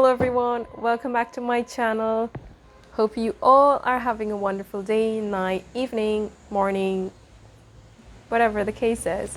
Hello everyone, welcome back to my channel. Hope you all are having a wonderful day, night, evening, morning, whatever the case is.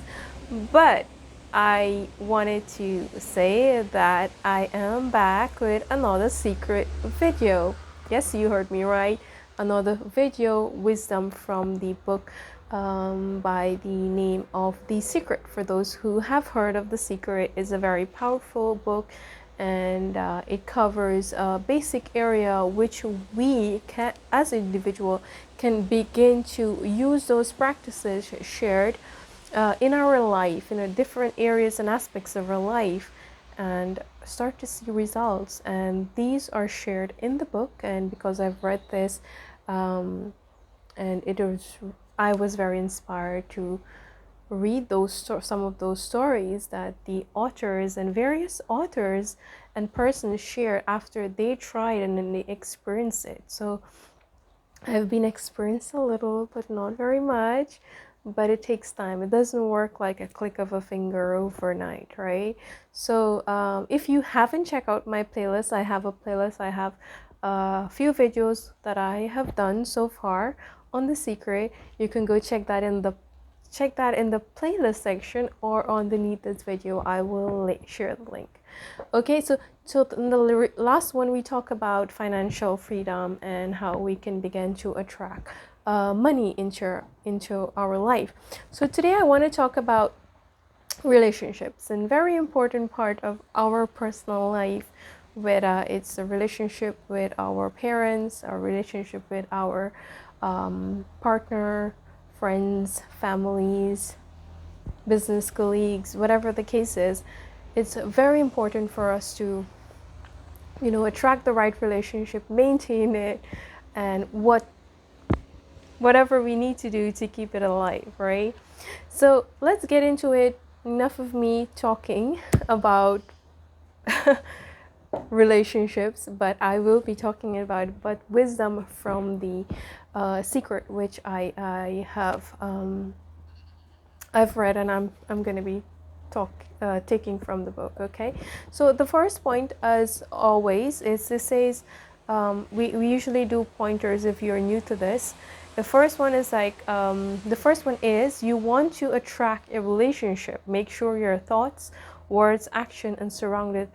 But I wanted to say that I am back with another secret video. Yes, you heard me right. Another video, wisdom from the book by the name of The Secret. For those who have heard of The Secret, it's a very powerful book, and it covers a basic area which we can, as an individual, can begin to use those practices shared in our life, in different areas and aspects of our life, and start to see results. And these are shared in the book, and because I've read this, and I was very inspired to read some of those stories that the authors and various authors and persons share after they tried and then they experienced it. So I've been experienced a little, but not very much. But it takes time. It doesn't work like a click of a finger overnight, right? So if you haven't checked out my playlist, I have a playlist. I have a few videos that I have done so far on The Secret. You can go check that in the playlist section, or underneath this video I will share the link. Okay, so in the last one we talk about financial freedom and how we can begin to attract money into our life. So today I want to talk about relationships, and very important part of our personal life, whether it's a relationship with our parents, a relationship with our partner, friends, families, business colleagues, whatever the case is. It's very important for us to attract the right relationship, maintain it, and whatever we need to do to keep it alive, right? So let's get into it. Enough of me talking about relationships, but I will be talking about wisdom from The Secret, which I have I've read, and I'm going to be taking from the book. Okay, so the first point, as always, is it says we usually do pointers if you're new to this. The first one is you want to attract a relationship. Make sure your thoughts, words, action, and surrounded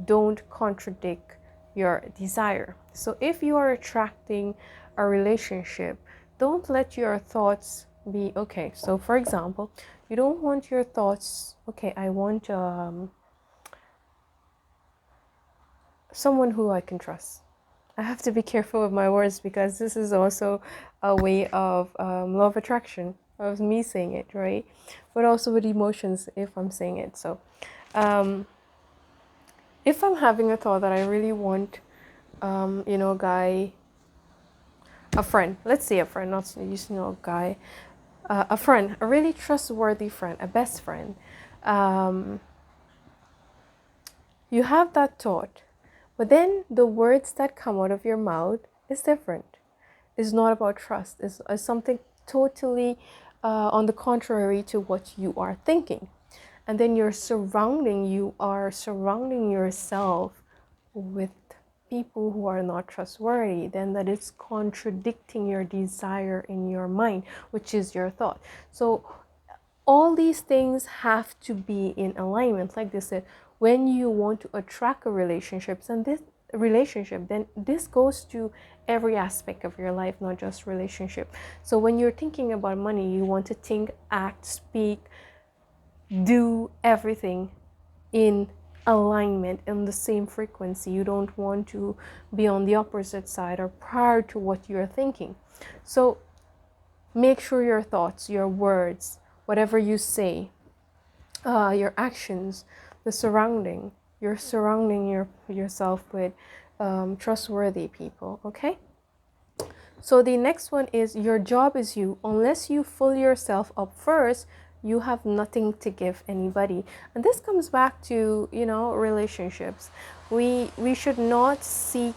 don't contradict your desire. So if you are attracting a relationship, don't let your thoughts be okay. So for example, you don't want your thoughts, okay, I want someone who I can trust. I have to be careful with my words, because this is also a way of law of attraction, of me saying it, right? But also with emotions if I'm saying it. So if I'm having a thought that I really want, a friend, let's say a friend, not a guy, a friend, a really trustworthy friend, a best friend, you have that thought, but then the words that come out of your mouth is different. It's not about trust. It's something totally on the contrary to what you are thinking. And then you are surrounding yourself with people who are not trustworthy. Then that is contradicting your desire in your mind, which is your thought. So all these things have to be in alignment. Like they said, when you want to attract a relationship, then this goes to every aspect of your life, not just relationship. So when you're thinking about money, you want to think, act, speak, do everything in alignment, in the same frequency. You don't want to be on the opposite side or prior to what you're thinking. So make sure your thoughts, your words, whatever you say, your actions, you're surrounding yourself with trustworthy people. Okay, so the next one is, your job is you. Unless you fill yourself up first, you have nothing to give anybody. And this comes back to relationships. We should not seek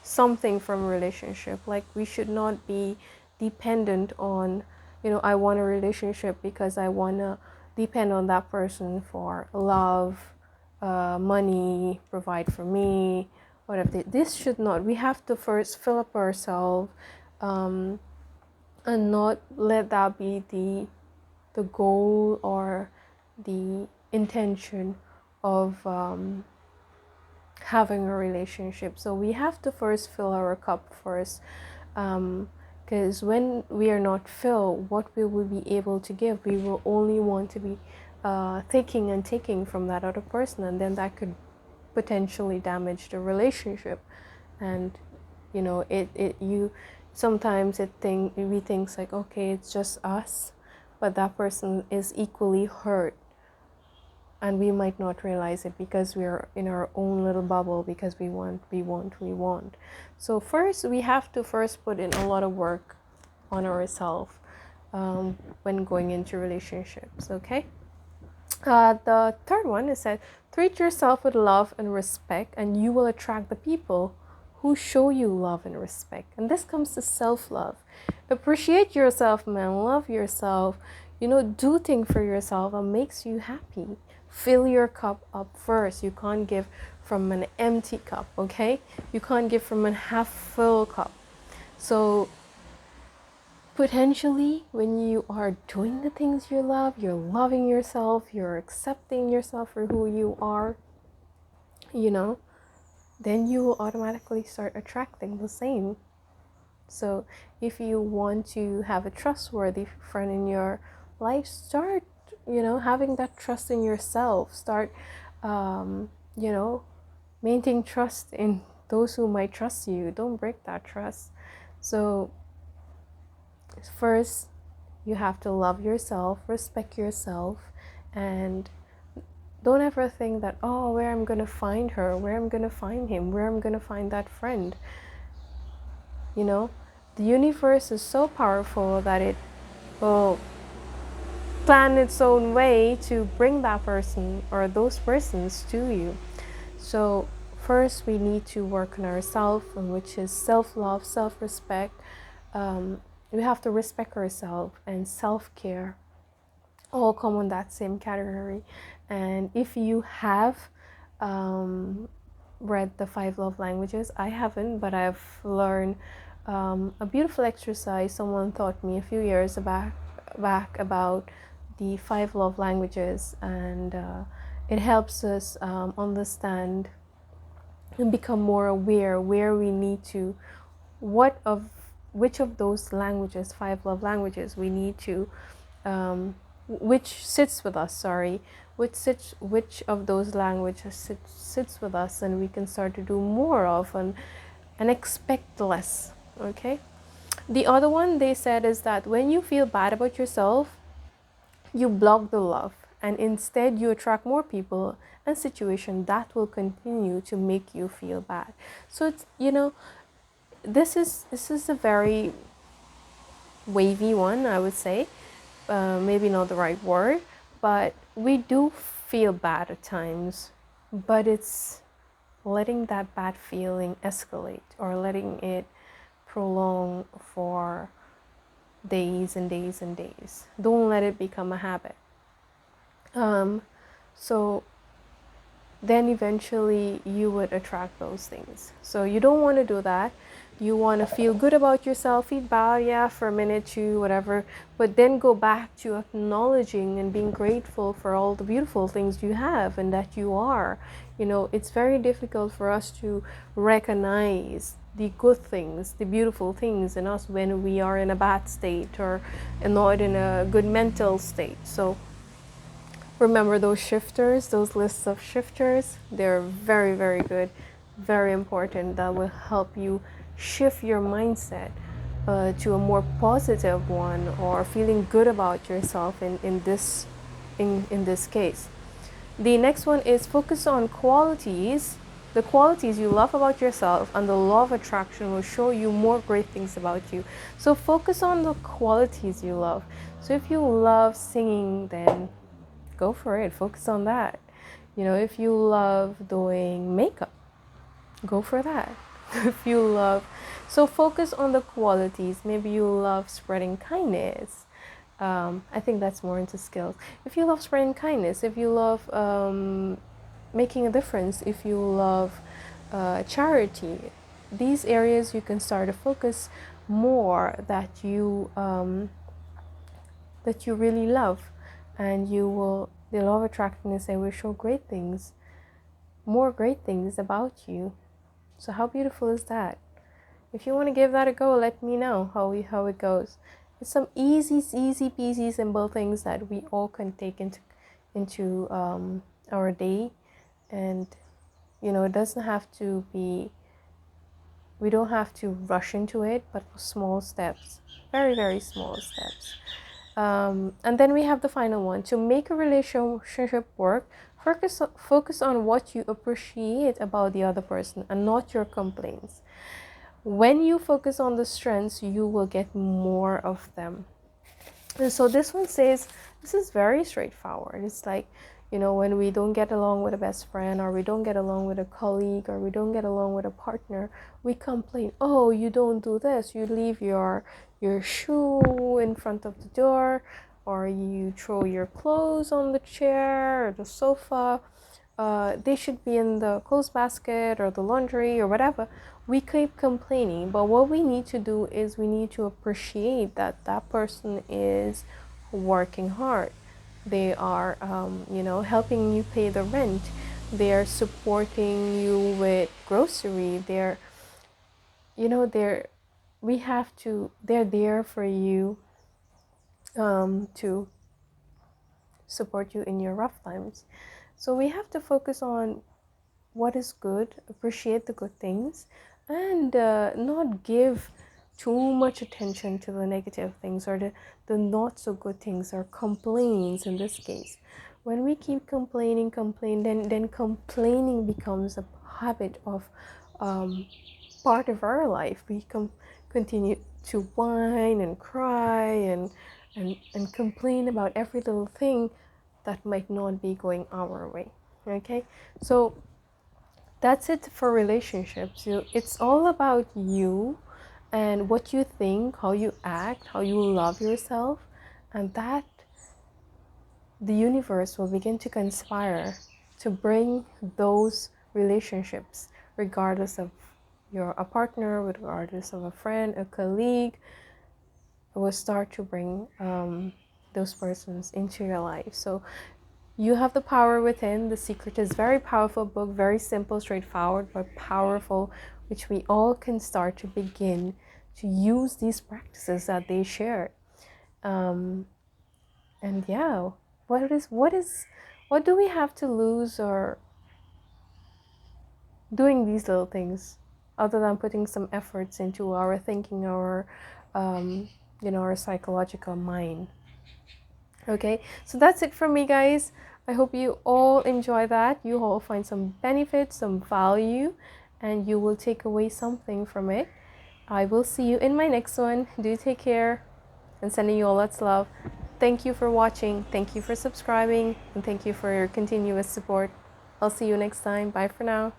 something from a relationship. Like, we should not be dependent on, I want a relationship because I want to depend on that person for love, money, provide for me, whatever. This should not. We have to first fill up ourselves, and not let that be the goal or the intention of having a relationship. So we have to first fill our cup first, because when we are not filled, what will we be able to give? We will only want to be taking and taking from that other person, and then that could potentially damage the relationship. And you sometimes we think like, okay, it's just us, but that person is equally hurt, and we might not realize it because we're in our own little bubble, because we want. So first we have to put in a lot of work on ourselves when going into relationships. Okay. The third one is that treat yourself with love and respect, and you will attract the people who show you love and respect. And this comes to self-love. Appreciate yourself, man. Love yourself. Do things for yourself that makes you happy. Fill your cup up first. You can't give from an empty cup, okay? You can't give from a half full cup. So potentially, when you are doing the things you love, you're loving yourself, you're accepting yourself for who you are, then you will automatically start attracting the same. So if you want to have a trustworthy friend in your life, start, having that trust in yourself. Start, maintaining trust in those who might trust you. Don't break that trust. So first, you have to love yourself, respect yourself, and don't ever think that, oh, where I'm going to find her, where I'm going to find him, where I'm going to find that friend. The universe is so powerful that it will plan its own way to bring that person or those persons to you. So first we need to work on ourselves, which is self-love, self-respect. We have to respect ourselves, and self-care all come on that same category. And if you have read the 5 love languages, I haven't, but I've learned a beautiful exercise someone taught me a few years back about the 5 love languages, and it helps us understand and become more aware where we need to, which of those languages, 5 love languages, we need to, which sits with us, which of those languages sits with us, and we can start to do more of and expect less. Okay. The other one they said is that when you feel bad about yourself, you block the love, and instead you attract more people and situations that will continue to make you feel bad. So it's, this is a very wavy one, I would say. Maybe not the right word, but we do feel bad at times, but it's letting that bad feeling escalate or letting it prolong for days and days and days. Don't let it become a habit. So then eventually you would attract those things. So you don't want to do that. You want to feel good about yourself, feel bad, for a minute, two, whatever, but then go back to acknowledging and being grateful for all the beautiful things you have and that you are. It's very difficult for us to recognize the good things, the beautiful things in us when we are in a bad state or not in a good mental state. So remember those shifters, those lists of shifters. They're very, very good, very important. That will help you shift your mindset to a more positive one, or feeling good about yourself in this case. The next one is focus on qualities. The qualities you love about yourself, and the law of attraction will show you more great things about you. So focus on the qualities you love. So if you love singing, then go for it. Focus on that. If you love doing makeup, go for that. If you love, so focus on the qualities. Maybe you love spreading kindness. I think that's more into skills. If you love spreading kindness, if you love making a difference, if you love charity, these areas you can start to focus more, that you really love, and you will, the law of attractiveness, they will show great things, more great things about you. So how beautiful is that? If you want to give that a go, let me know how it goes. It's some easy peasy simple things that we all can take into our day. And it doesn't have to be, we don't have to rush into it, but small steps, very, very small steps. And then we have the final one. To make a relationship work, focus on what you appreciate about the other person and not your complaints. When you focus on the strengths, you will get more of them. And so this one says, this is very straightforward. It's like, when we don't get along with a best friend, or we don't get along with a colleague, or we don't get along with a partner, we complain. Oh, you don't do this. You leave your shoe in front of the door, or you throw your clothes on the chair or the sofa. They should be in the clothes basket or the laundry or whatever. We keep complaining, but what we need to do is we need to appreciate that that person is working hard. They are, helping you pay the rent. They are supporting you with grocery. They're they're there for you, to support you in your rough times. So we have to focus on what is good, appreciate the good things, and not give too much attention to the negative things, or the not so good things, or complaints in this case. When we keep complaining, then complaining becomes a habit of, part of our life. We continue to whine and cry and complain about every little thing that might not be going our way. Okay, so that's it for relationships. It's all about you and what you think, how you act, how you love yourself, and that the universe will begin to conspire to bring those relationships, regardless of a partner, regardless of a friend, a colleague. It will start to bring those persons into your life. So you have the power within. The Secret is a very powerful book, very simple, straightforward, but powerful, which we all can start to begin to use these practices that they share. And yeah, what do we have to lose, or doing these little things, other than putting some efforts into our thinking, our our psychological mind? Okay, so that's it from me, guys. I hope you all enjoy that. You all find some benefit, some value, and you will take away something from it. I will see you in my next one. Do take care, and sending you all lots of love. Thank you for watching. Thank you for subscribing, and thank you for your continuous support. I'll see you next time. Bye for now.